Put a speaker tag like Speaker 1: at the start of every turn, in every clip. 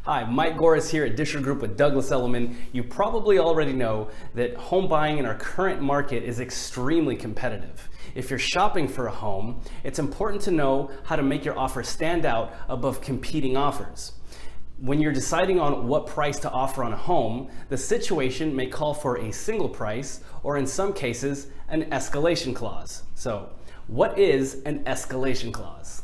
Speaker 1: Hi, Mike Goris here at Disher Group with Douglas Elliman. You probably already know that home buying in our current market is extremely competitive. If you're shopping for a home, it's important to know how to make your offer stand out above competing offers. When you're deciding on what price to offer on a home, the situation may call for a single price or in some cases, an escalation clause. So, what is an escalation clause?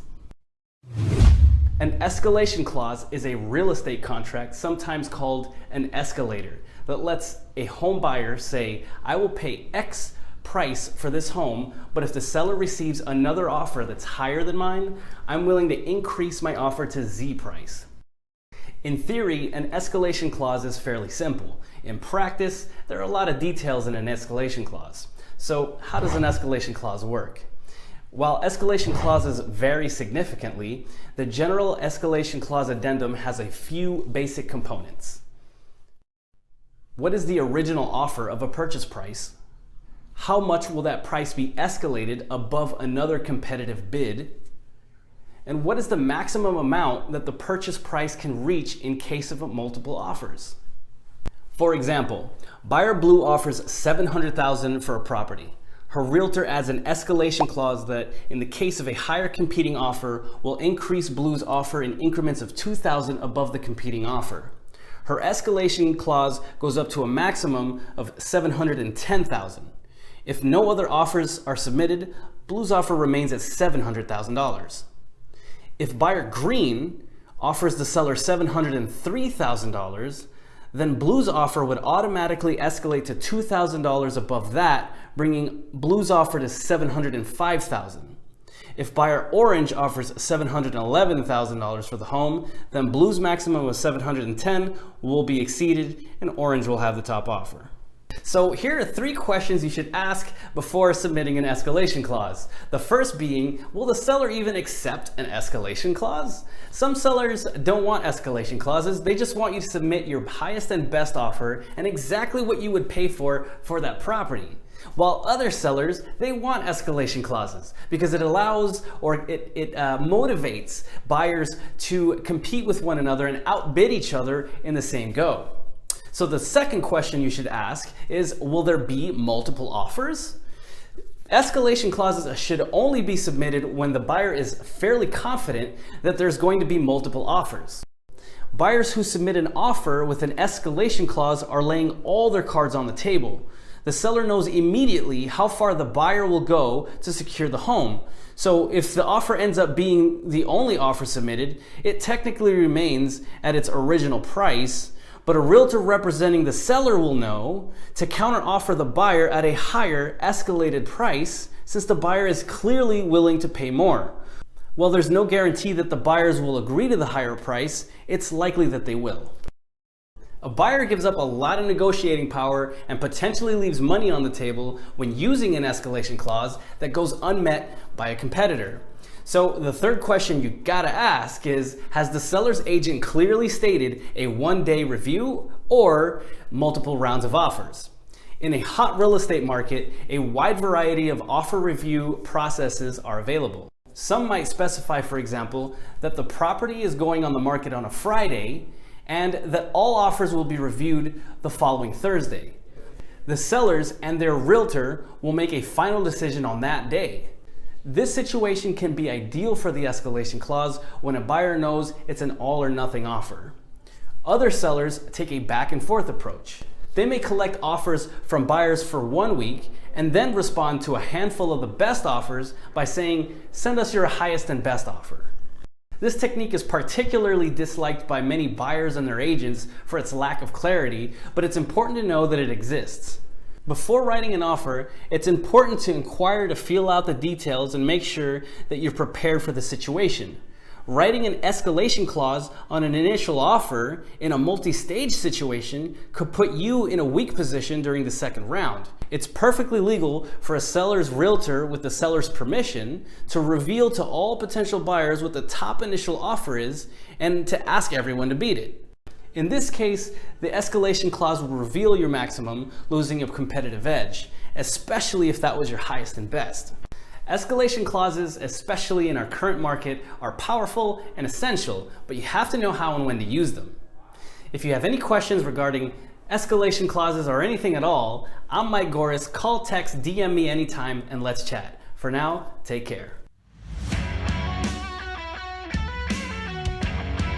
Speaker 1: An escalation clause is a real estate contract, sometimes called an escalator, that lets a home buyer say, I will pay X price for this home, but if the seller receives another offer that's higher than mine, I'm willing to increase my offer to Z price. In theory, an escalation clause is fairly simple. In practice, there are a lot of details in an escalation clause. So how does an escalation clause work? While escalation clauses vary significantly, the general escalation clause addendum has a few basic components. What is the original offer of a purchase price? How much will that price be escalated above another competitive bid? And what is the maximum amount that the purchase price can reach in case of multiple offers? For example, buyer Blue offers $700,000 for a property. Her realtor adds an escalation clause that, in the case of a higher competing offer, will increase Blue's offer in increments of $2,000 above the competing offer. Her escalation clause goes up to a maximum of $710,000. If no other offers are submitted, Blue's offer remains at $700,000. If buyer Green offers the seller $703,000, then Blue's offer would automatically escalate to $2,000 above that, bringing Blue's offer to $705,000. If buyer Orange offers $711,000 for the home, then Blue's maximum of $710,000 will be exceeded and Orange will have the top offer. So here are 3 questions you should ask before submitting an escalation clause. The first being, will the seller even accept an escalation clause? Some sellers don't want escalation clauses, they just want you to submit your highest and best offer and exactly what you would pay for that property. While other sellers, they want escalation clauses because it allows or it motivates buyers to compete with one another and outbid each other in the same go. So the second question you should ask is, will there be multiple offers? Escalation clauses should only be submitted when the buyer is fairly confident that there's going to be multiple offers. Buyers who submit an offer with an escalation clause are laying all their cards on the table. The seller knows immediately how far the buyer will go to secure the home. So if the offer ends up being the only offer submitted, it technically remains at its original price, but a realtor representing the seller will know to counteroffer the buyer at a higher escalated price since the buyer is clearly willing to pay more. While there's no guarantee that the buyers will agree to the higher price, it's likely that they will. A buyer gives up a lot of negotiating power and potentially leaves money on the table when using an escalation clause that goes unmet by a competitor. So the third question you gotta ask is, has the seller's agent clearly stated a 1-day review or multiple rounds of offers? In a hot real estate market, a wide variety of offer review processes are available. Some might specify, for example, that the property is going on the market on a Friday and that all offers will be reviewed the following Thursday. The sellers and their realtor will make a final decision on that day. This situation can be ideal for the escalation clause when a buyer knows it's an all or nothing offer. Other sellers take a back and forth approach. They may collect offers from buyers for 1 week and then respond to a handful of the best offers by saying, send us your highest and best offer. This technique is particularly disliked by many buyers and their agents for its lack of clarity, but it's important to know that it exists. Before writing an offer, it's important to inquire to feel out the details and make sure that you're prepared for the situation. Writing an escalation clause on an initial offer in a multi-stage situation could put you in a weak position during the second round. It's perfectly legal for a seller's realtor, with the seller's permission, to reveal to all potential buyers what the top initial offer is and to ask everyone to beat it. In this case, the escalation clause will reveal your maximum, losing a competitive edge, especially if that was your highest and best. Escalation clauses, especially in our current market, are powerful and essential, but you have to know how and when to use them. If you have any questions regarding escalation clauses or anything at all, I'm Mike Goris. Call, text, DM me anytime, and let's chat. For now, take care.